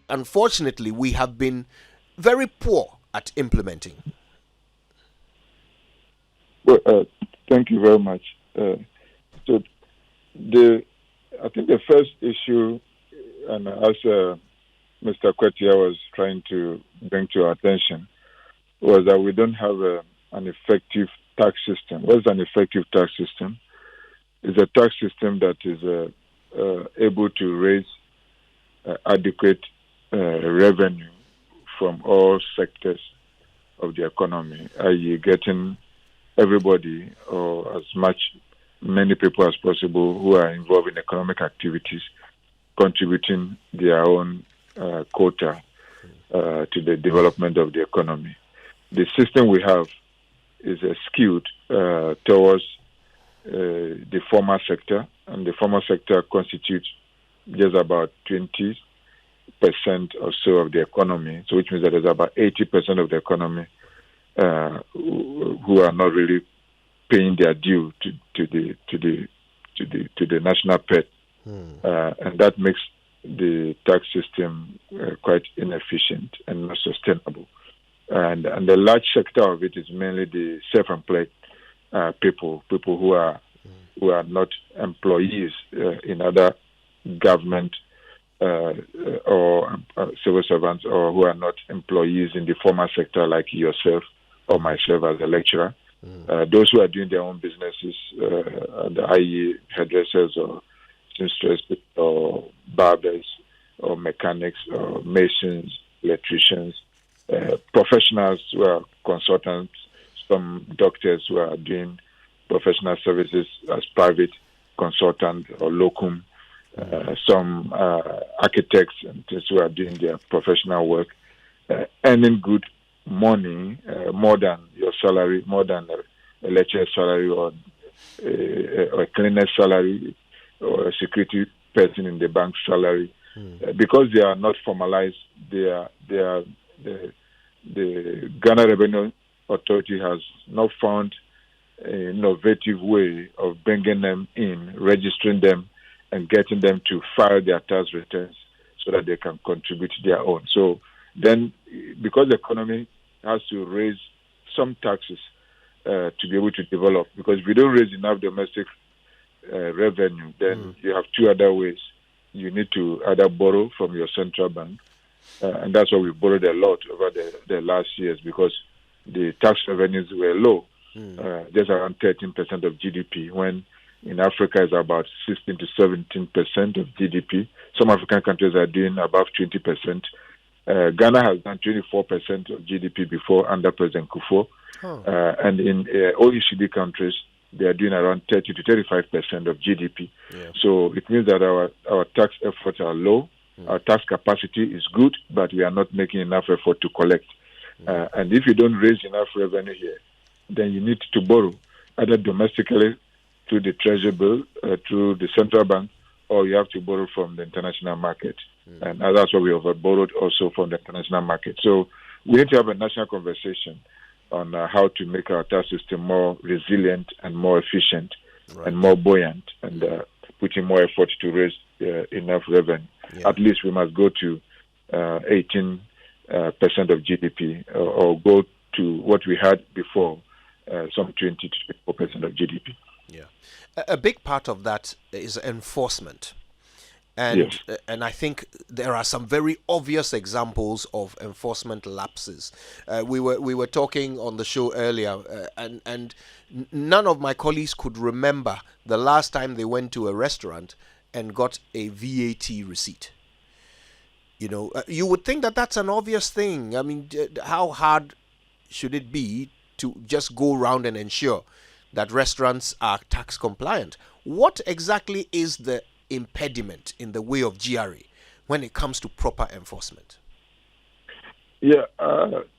unfortunately, we have been very poor at implementing. Well, thank you very much. So I think the first issue, and as Mr. Kwetia was trying to bring to our attention, was that we don't have an effective tax system. What is an effective tax system? It's a tax system that is able to raise adequate revenue from all sectors of the economy, i.e., getting everybody or many people as possible who are involved in economic activities contributing their own quota to the development of the economy. The system we have is skewed towards the formal sector, and the formal sector constitutes just about 20% or so of the economy. So, which means that there's about 80% of the economy who are not really paying their due to the national pet, and that makes the tax system quite inefficient and not sustainable. And the large sector of it is mainly the self-employed people who are not employees in other government or civil servants, or who are not employees in the formal sector like yourself or myself as a lecturer. Those who are doing their own businesses, i.e. hairdressers or seamstresses or barbers or mechanics or masons, electricians, professionals who are consultants, some doctors who are doing professional services as private consultant or locum, some architects and those who are doing their professional work, earning good money, more than your salary, more than a lecturer's salary or a cleaner's salary or a security person in the bank salary. Because they are not formalized, the Ghana Revenue Authority has not found an innovative way of bringing them in, registering them, and getting them to file their tax returns so that they can contribute their own. So then, because the economy has to raise some taxes to be able to develop, because if you don't raise enough domestic revenue, then you have two other ways. You need to either borrow from your central bank, and that's why we borrowed a lot over the last years, because the tax revenues were low, just around 13% of GDP, when in Africa it's about 16 to 17% of GDP. Some African countries are doing above 20%. Ghana has done 24% of GDP before under President Kufuor. And in OECD countries, they are doing around 30 to 35% of GDP. Yeah. So it means that our tax efforts are low. Our tax capacity is good, but we are not making enough effort to collect. And if you don't raise enough revenue here, then you need to borrow, either domestically through the treasury bill, through the central bank, or you have to borrow from the international market. And that's why we have borrowed also from the international market. So we need to have a national conversation on how to make our tax system more resilient and more efficient and more buoyant, and putting more effort to raise enough revenue. Yeah. At least we must go to 18% of GDP, or go to what we had before, some 20 to 24% of GDP. Yeah, a big part of that is enforcement. And and I think there are some very obvious examples of enforcement lapses. We were talking on the show earlier, and none of my colleagues could remember the last time they went to a restaurant and got a VAT receipt. You know, you would think that that's an obvious thing. I mean, how hard should it be to just go around and ensure that restaurants are tax compliant? What exactly is the impediment in the way of GRA when it comes to proper enforcement? Yeah,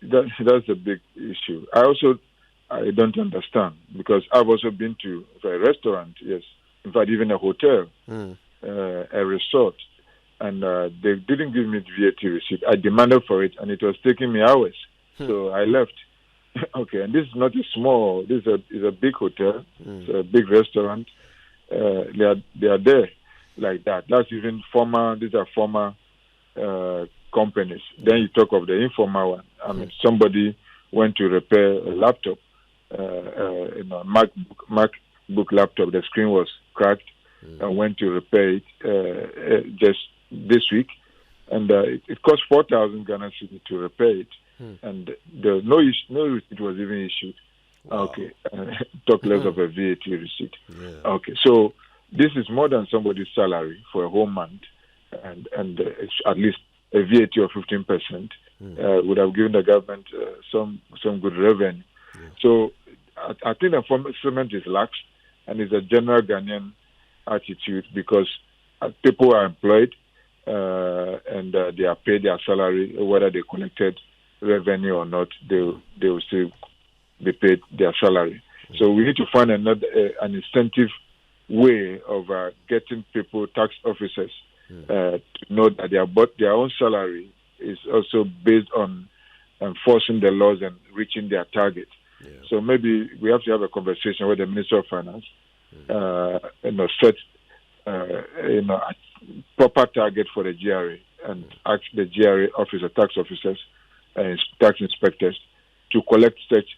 that's a big issue. I don't understand, because I've also been to a restaurant, yes, in fact even a hotel, a resort, and they didn't give me the VAT receipt. I demanded for it, and it was taking me hours, so I left. Okay, and this is not a small. This is a big hotel. It's a big restaurant. They are there like that. That's even former. These are former companies. Then you talk of the informal one. I mean, somebody went to repair a laptop, MacBook laptop. The screen was cracked, and went to repair it just this week, and it cost 4,000 Ghana cedi to repair it, and there was no receipt was even issued. Wow. Okay, talk less of a VAT receipt. Yeah. Okay, so this is more than somebody's salary for a whole month, and it's at least a VAT of 15% would have given the government some good revenue. Yeah. So I think the enforcement is lax, and it's a general Ghanaian attitude because people are employed and they are paid their salary, whether they collected revenue or not. They will still be paid their salary. So we need to find an incentive way of getting people, tax officers, to know that their own salary is also based on enforcing the laws and reaching their target. Yeah. So maybe we have to have a conversation with the Minister of Finance, set a proper target for the GRA and ask the GRA officer, tax officers, and tax inspectors to collect such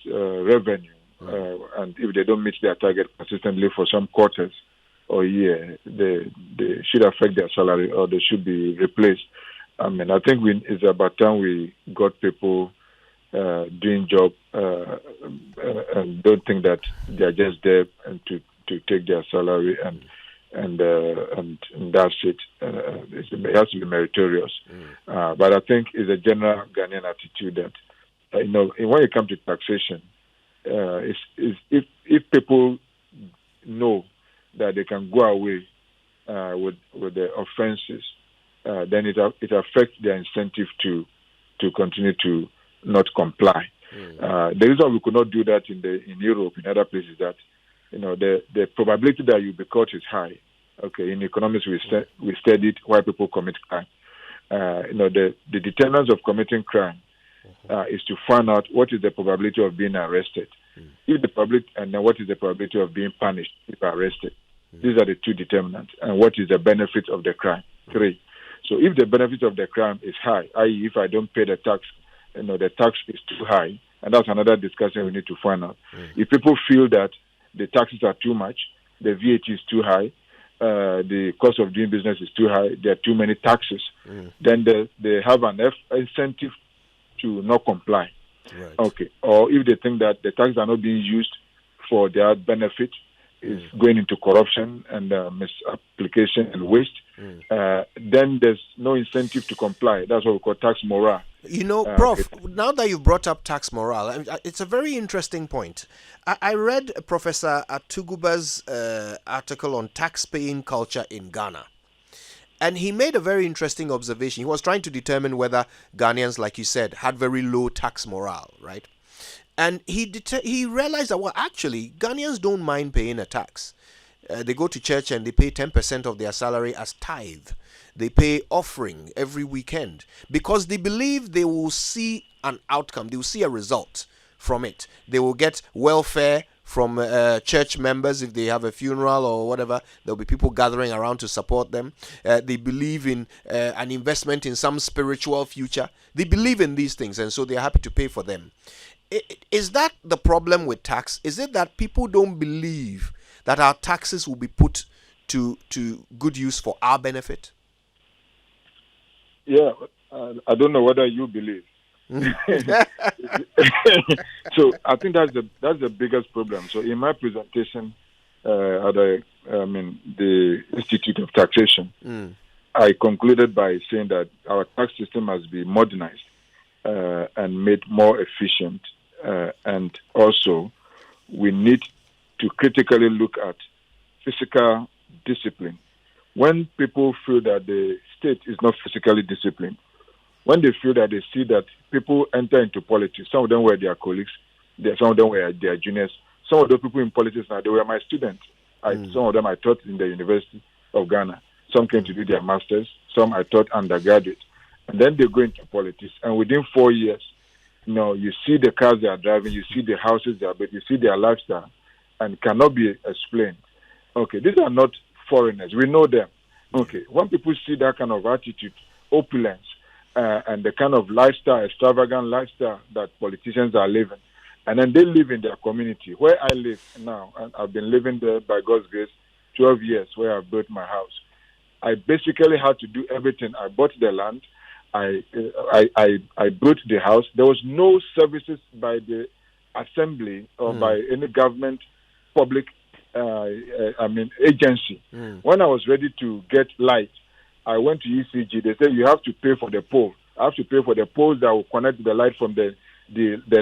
revenue, and if they don't meet their target consistently for some quarters or year, they should affect their salary or they should be replaced. I mean, I think it's about time we got people doing job and don't think that they are just there and to take their salary and that's it. It has to be meritorious. But I think it's a general Ghanaian attitude that when it comes to taxation, if people know that they can go away with the offences, then it affects their incentive to continue to not comply. The reason we could not do that in Europe, in other places, that the probability that you'll be caught is high. Okay, in economics we studied why people commit crime. The determinants of committing crime is to find out what is the probability of being arrested, if the public, and then what is the probability of being punished if arrested. These are the two determinants, and what is the benefit of the crime. 3. So if the benefit of the crime is high, i.e., if I don't pay the tax, the tax is too high, and that's another discussion we need to find out. If people feel that the taxes are too much, the VAT is too high, the cost of doing business is too high, there are too many taxes, then they have an incentive to not comply. Right. Okay. Or if they think that the taxes are not being used for their benefit, is going into corruption and misapplication and waste, then there's no incentive to comply. That's what we call tax morale. Prof, now that you brought up tax morale, it's a very interesting point. I read Professor Atuguba's article on tax-paying culture in Ghana. And he made a very interesting observation. He was trying to determine whether Ghanaians, like you said, had very low tax morale, right? And he realized that, actually, Ghanaians don't mind paying a tax. They go to church and they pay 10% of their salary as tithe. They pay offering every weekend because they believe they will see an outcome. They will see a result from it. They will get welfare from church members if they have a funeral or whatever. There'll be people gathering around to support them. They believe in an investment in some spiritual future. They believe in these things, and so they're happy to pay for them. Is that the problem with tax? Is it that people don't believe that our taxes will be put to good use for our benefit? Yeah, I don't know whether you believe. So I think that's the biggest problem. So in my presentation at the Institute of Taxation, I concluded by saying that our tax system must be modernized and made more efficient, and also we need to critically look at fiscal discipline. When people feel that the state is not physically disciplined, when they feel that they see that people enter into politics, some of them were their colleagues, some of them were their juniors, some of those people in politics now, they were my students. Some of them I taught in the University of Ghana. Some came to do their masters, some I taught undergraduate. And then they go into politics, and within 4 years, you see the cars they are driving, you see the houses they are building, you see their lifestyle, and cannot be explained. Okay, these are not foreigners. We know them. Okay, when people see that kind of attitude, opulence, and the kind of lifestyle, extravagant lifestyle that politicians are living, and then they live in their community. Where I live now, and I've been living there by God's grace 12 years, where I built my house. I basically had to do everything. I bought the land, I built the house. There was no services by the assembly or by any government, public, agency. When I was ready to get light, I went to ECG. They said you have to pay for the pole. I have to pay for the poles that will connect the light from the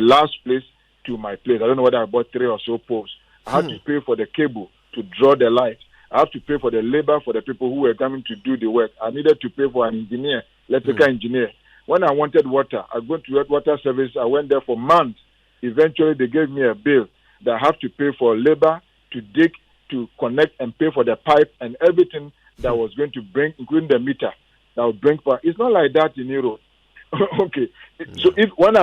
last place to my place. I don't know whether I bought 3 or so poles. I had to pay for the cable to draw the light. I have to pay for the labor for the people who were coming to do the work. I needed to pay for an engineer, electrical engineer. When I wanted water, I went to water service. I went there for months. Eventually, they gave me a bill that I have to pay for labor to dig, to connect, and pay for the pipe and everything that was going to bring, including the meter that would bring power. It's not like that in Europe. Okay. So if when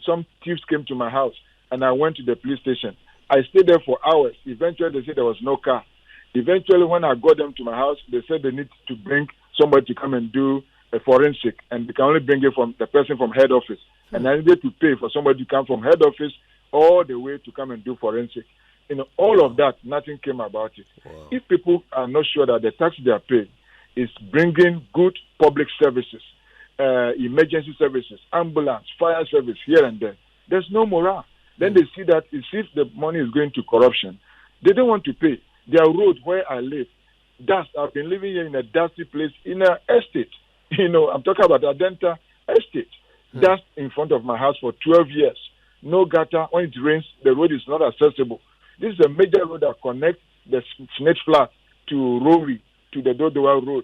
some thieves came to my house and I went to the police station, I stayed there for hours. Eventually, they said there was no car. Eventually, when I got them to my house, they said they need to bring somebody to come and do a forensic, and they can only bring it from the person from head office. And I needed to pay for somebody to come from head office all the way to come and do forensic. All of that, nothing came about it. Wow. If people are not sure that the tax they are paying is bringing good public services, emergency services, ambulance, fire service here and there, there's no morale. Then they see that if the money is going to corruption, they don't want to pay. Their road where I live, dust. I've been living here in a dusty place in an estate. I'm talking about Adenta estate. Dust in front of my house for 12 years. No gutter. When it rains, the road is not accessible. This is a major road that connects the Snake Flat to Rowi, to the Dodowa Road,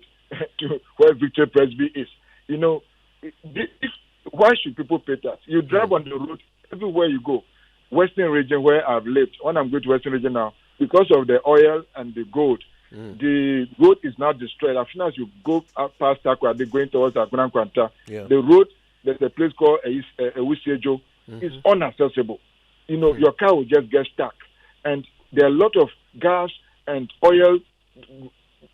to where Victory Presby is. Why should people pay tax? You drive on the road everywhere you go. Western region where I've lived, when I'm going to Western region now, because of the oil and the gold, the road is not destroyed. As soon as you go past Ackah, they're going towards Agunan Kwanta. The road, there's a place called Ewusiejo, is inaccessible. Your car will just get stuck. And there are a lot of gas and oil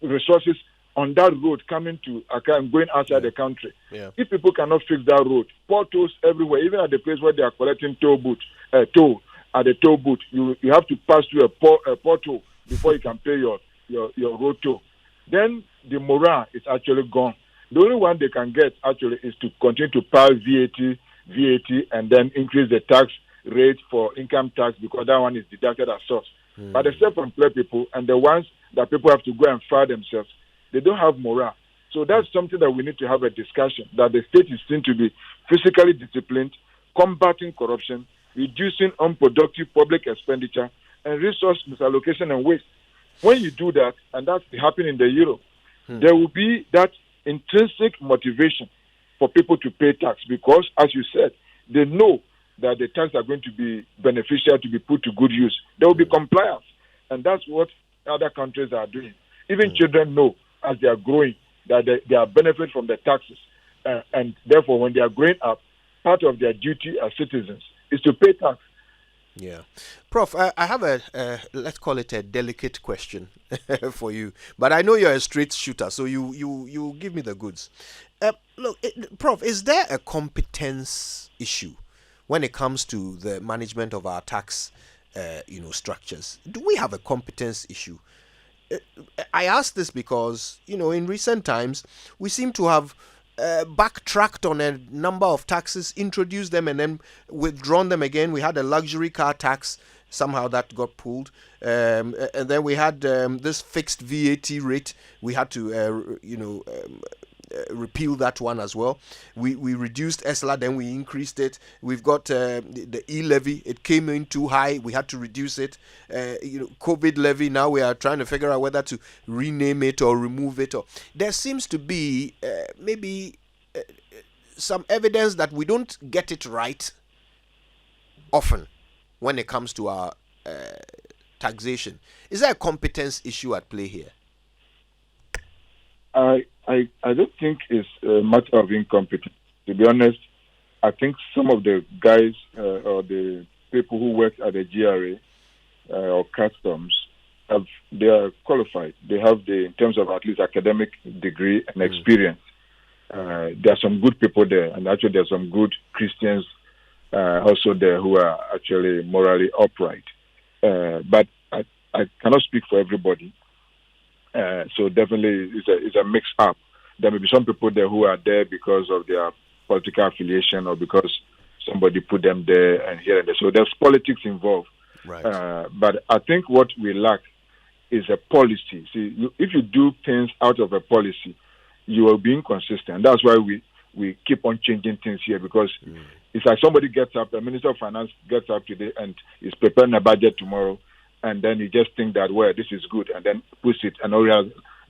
resources on that road coming to Ackah and going outside the country. If people cannot fix that road, potholes everywhere, even at the place where they are collecting toll at the toll booth, you have to pass through a pothole before you can pay your road toll. Then the morale is actually gone. The only one they can get actually is to continue to pile VAT, and then increase the tax rate for income tax, because that one is deducted as source. But the self-employed people and the ones that people have to go and fire themselves, they don't have morale. So that's something that we need to have a discussion, that the state is seen to be fiscally disciplined, combating corruption, reducing unproductive public expenditure, and resource misallocation and waste. When you do that, and that's happening in the Europe, there will be that intrinsic motivation for people to pay tax, because, as you said, they know that the tax are going to be beneficial, to be put to good use. There will be compliance, and that's what other countries are doing. Even children know, as they are growing, that they are benefit from the taxes, and therefore, when they are growing up, part of their duty as citizens is to pay tax. Yeah. Prof, I have let's call it a delicate question for you, but I know you're a straight shooter, so you give me the goods. Look, Prof, is there a competence issue when it comes to the management of our tax structures? Do we have a competence issue? I ask this because, in recent times, we seem to have backtracked on a number of taxes, introduced them, and then withdrawn them again. We had a luxury car tax. Somehow that got pulled. And then we had this fixed VAT rate. We had to, repeal that one as well. We reduced ESLA, then we increased it. We've got the e-levy. It came in too high. We had to reduce it. COVID levy. Now we are trying to figure out whether to rename it or remove it. Or there seems to be maybe some evidence that we don't get it right often when it comes to our taxation. Is there a competence issue at play here? I don't think it's a matter of incompetence. To be honest, I think some of the guys or the people who work at the GRA or customs have they are qualified. They have in terms of at least academic degree and experience. There are some good people there, and actually there are some good Christians also there who are actually morally upright. But I cannot speak for everybody. So definitely it's a mix up. There may be some people there who are there because of their political affiliation or because somebody put them there and here and there. So there's politics involved. Right. But I think what we lack is a policy. See, if you do things out of a policy, you will be inconsistent. That's why we keep on changing things here, because it's like somebody gets up, the Minister of Finance gets up today and is preparing a budget tomorrow, and then you just think that, well, this is good, and then puts it, and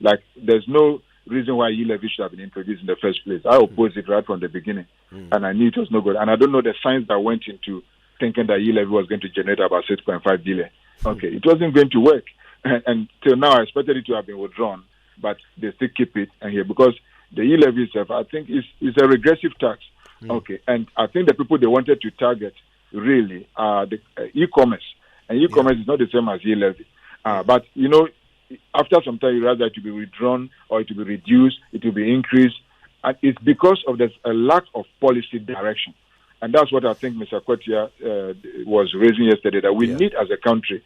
like there's no reason why e-levy should have been introduced in the first place. I opposed it right from the beginning, and I knew it was no good. And I don't know the science that went into thinking that e-levy was going to generate about 6.5 billion. Okay, it wasn't going to work. And till now, I expected it to have been withdrawn, but they still keep it and here because the e-levy itself, I think, is a regressive tax. Okay, and I think the people they wanted to target really are the e-commerce, and e-commerce is not the same as e-levy. But you know, after some time, you realize that it will be withdrawn or it will be reduced, it will be increased, and it's because of a lack of policy direction. And that's what I think Mr. Kwetia was raising yesterday, that we need as a country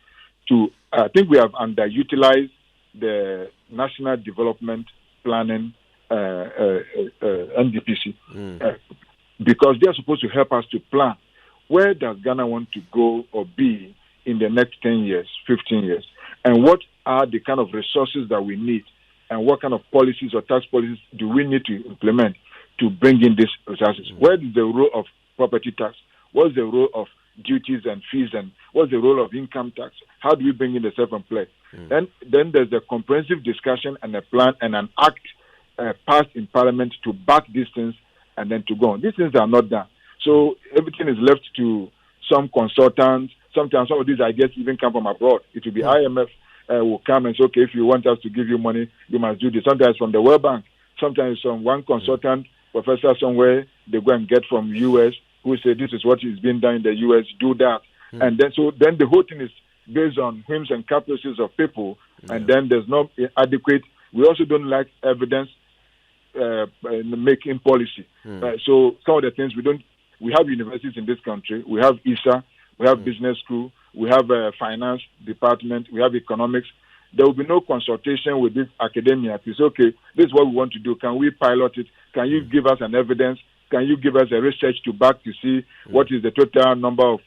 to, I think we have underutilized the National Development Planning, NDPC, because they are supposed to help us to plan where does Ghana want to go or be in the next 10 years, 15 years, and what are the kind of resources that we need, and what kind of policies or tax policies do we need to implement to bring in these resources. Where is the role of property tax? What's the role of duties and fees, and what's the role of income tax? How do we bring in the self-employed? Then there's a comprehensive discussion and a plan and an act passed in Parliament to back these things and then to go on. These things are not done. So everything is left to some consultants. Sometimes some of these ideas even come from abroad. It will be IMF will come and say, okay, if you want us to give you money, you must do this. Sometimes from the World Bank. Sometimes from one consultant, professor somewhere, they go and get from US, who say this is what is being done in the US, do that. And then the whole thing is based on whims and caprices of people, and then there's no adequate. We also don't like evidence making policy. So some of the things we have universities in this country, we have ISA, we have business school, we have finance department, we have economics. There will be no consultation with this academia to say, okay, this is what we want to do. Can we pilot it? Can you give us an evidence? Can you give us a research to back to see what is the total number of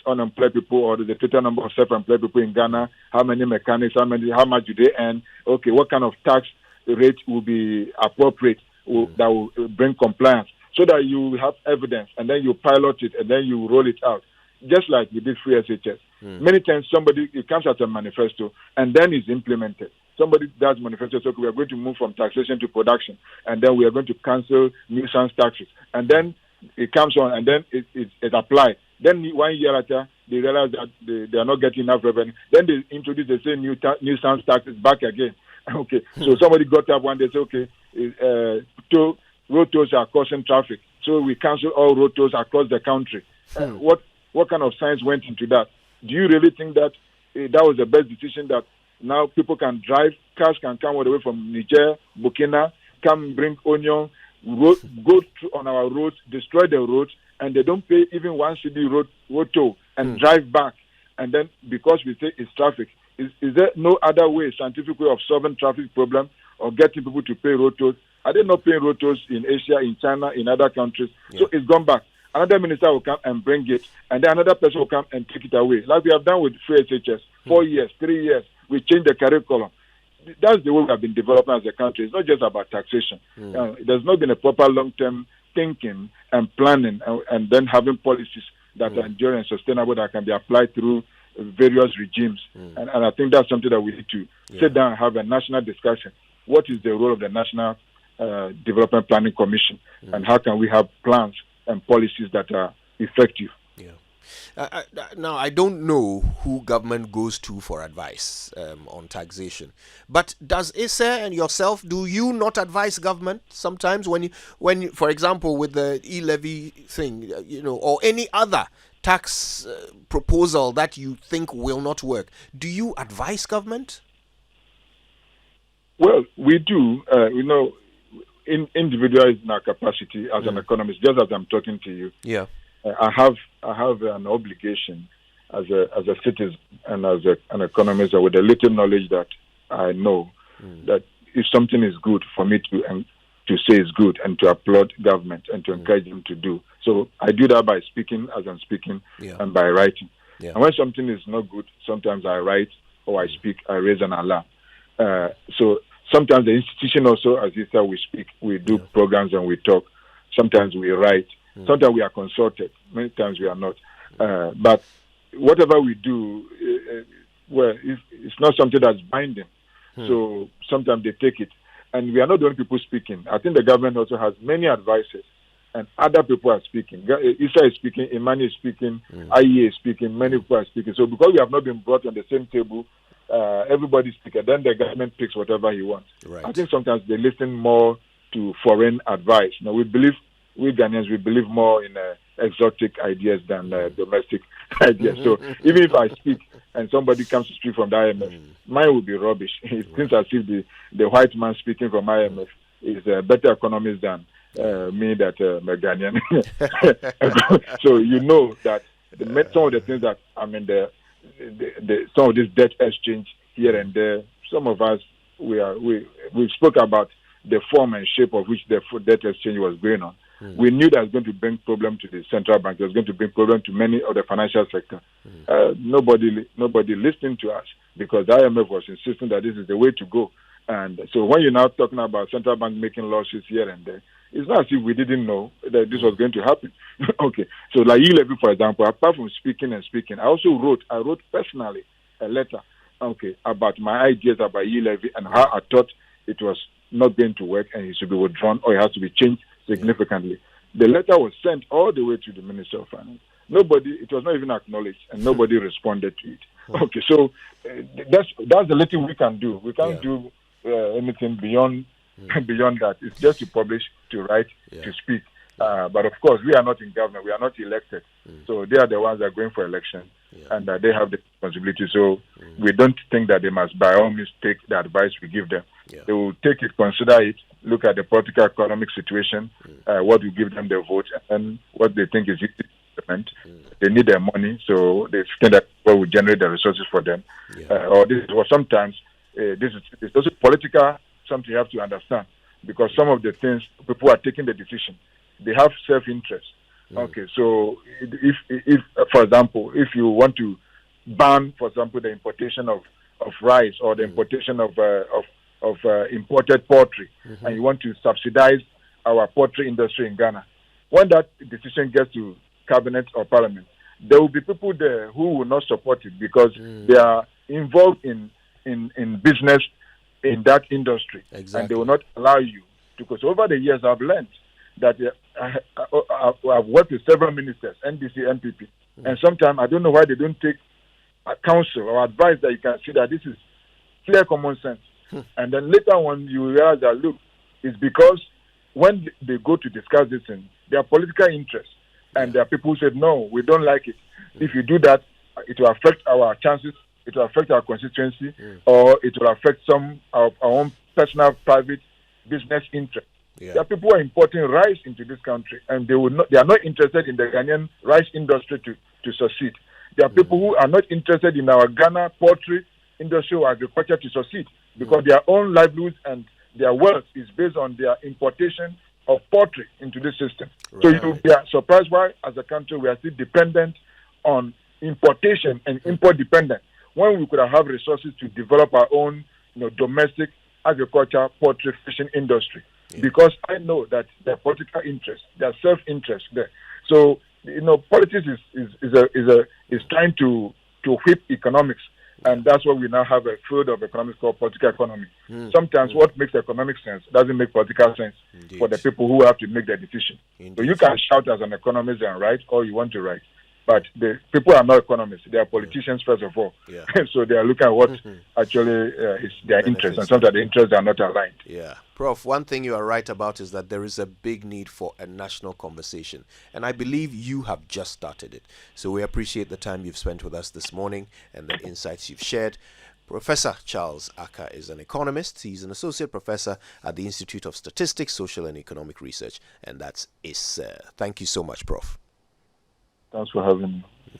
unemployed people, or the total number of self-employed people in Ghana? How many mechanics? How much do they earn? Okay, what kind of tax rate will be appropriate that will bring compliance, so that you have evidence, and then you pilot it, and then you roll it out, just like we did free SHS. Many times it comes as a manifesto and then is implemented. Somebody does manifesto, so we are going to move from taxation to production, and then we are going to cancel nuisance taxes, and then it comes on, and then it's applied. Then 1 year later, they realize that they are not getting enough revenue. Then they introduce the same nuisance taxes back again. Okay, so somebody got up one day and said, okay, road tolls are causing traffic, so we cancel all road tolls across the country. What kind of science went into that? Do you really think that that was the best decision, that now people can drive, cars can come all the way from Niger, Burkina, come bring onion, go through on our roads, destroy the roads, and they don't pay even 1 cedi road toll and drive back? And then because we say it's traffic, is there no other way, scientific way of solving traffic problem or getting people to pay road tolls? Are they not paying road tolls in Asia, in China, in other countries? So it's gone back. Another minister will come and bring it, and then another person will come and take it away, like we have done with free SHS. 4 years, 3 years, we change the curriculum. That's the way we have been developing as a country. It's not just about taxation. There's not been a proper long-term thinking and planning, and then having policies that are enduring and sustainable, that can be applied through various regimes. And I think that's something that we need to sit down and have a national discussion. What is the role of the National Development Planning Commission, and how can we have plans and policies that are effective? Now, I don't know who government goes to for advice on taxation, but does Issa and yourself, do you not advise government sometimes when you, for example, with the e-levy thing, or any other tax proposal that you think will not work? Do you advise government? Well, we do. Individuals in our capacity as an economist, just as I'm talking to you, Yeah. I have an obligation as a citizen and as an economist, with the little knowledge that I know, that if something is good, for me to say it's good and to applaud government and to encourage them to do. So I do that by speaking as I'm speaking and by writing. Yeah. And when something is not good, sometimes I write or I speak, I raise an alarm. So sometimes the institution also, as you said, we speak, we do programs and we talk. Sometimes we write. Sometimes we are consulted. Many times we are not. But whatever we do, it's not something that's binding. So sometimes they take it. And we are not the only people speaking. I think the government also has many advisors, and other people are speaking. Issa is speaking, Imani is speaking, IEA is speaking, many people are speaking. So because we have not been brought on the same table, everybody speaks, and then the government picks whatever he wants. Right. I think sometimes they listen more to foreign advice. Now, we Ghanaians, we believe more in exotic ideas than domestic ideas. So even if I speak and somebody comes to speak from the IMF, mine will be rubbish. It seems as if the white man speaking from IMF is a better economist than me, that Ghanaian. So you know that some of the things that some of this debt exchange here and there, some of us we spoke about the form and shape of which the debt exchange was going on. We knew that was going to bring problem to the central bank. It was going to bring problem to many of the financial sector. Nobody listened to us because the IMF was insisting that this is the way to go. And so when you're now talking about central bank making losses here and there, it's not as if we didn't know that this was going to happen. Okay, so like E-Levy, for example, apart from speaking, I also wrote personally a letter, about my ideas about E-Levy and how I thought it was not going to work and it should be withdrawn or it has to be changed significantly. The letter was sent all the way to the Minister of Finance. It was not even acknowledged, and nobody responded to it. Okay, so that's the little we can do. We can't do anything beyond that. It's just to publish, to write, to speak. But of course, we are not in government. We are not elected. So they are the ones that are going for election, and they have the responsibility. So we don't think that they must, by all means, take the advice we give them. They will take it, consider it, look at the political economic situation, what will give them their vote, and what they think is implement. They need their money, so they think that what will generate the resources for them. Or sometimes it's also political, something you have to understand, because some of the things people are taking the decision, they have self-interest. Okay, so if for example, if you want to ban, for example, the importation of rice or the importation of imported poultry, and you want to subsidize our poultry industry in Ghana, when that decision gets to cabinet or parliament, there will be people there who will not support it because they are involved in business in that industry, and they will not allow you to go. So over the years, I've learned that I've worked with several ministers, NDC, MPP, and sometimes I don't know why they don't take counsel or advice that you can see that this is clear common sense. And then later on, you realize that, look, it's because when they go to discuss this thing, there are political interests, and there are people who said, no, we don't like it. If you do that, it will affect our chances, it will affect our constituency, or it will affect some of our own personal, private business interests. There are people who are importing rice into this country, and they are not interested in the Ghanaian rice industry to succeed. There are people who are not interested in our Ghana poultry industry or agriculture to succeed, because their own livelihoods and their wealth is based on their importation of poultry into this system. Right. So you'll be surprised why, as a country, we are still dependent on importation and import dependent, when we could have resources to develop our own domestic agriculture, poultry, fishing industry. Because I know that their political interest, their self-interest there. So politics is trying to whip economics, and that's why we now have a field of economics called political economy. Sometimes what makes economic sense doesn't make political sense for the people who have to make the decision. So you can shout as an economist and write all you want to write, but the people are not economists. They are politicians first of all. So they are looking at what actually is their interest, and sometimes the interests are not aligned. Prof, one thing you are right about is that there is a big need for a national conversation, and I believe you have just started it. So we appreciate the time you've spent with us this morning and the insights you've shared. Professor Charles Ackah is an economist. He's an associate professor at the Institute of Statistics, Social and Economic Research, and that's ISSER. Thank you so much, Prof. Thanks for having me.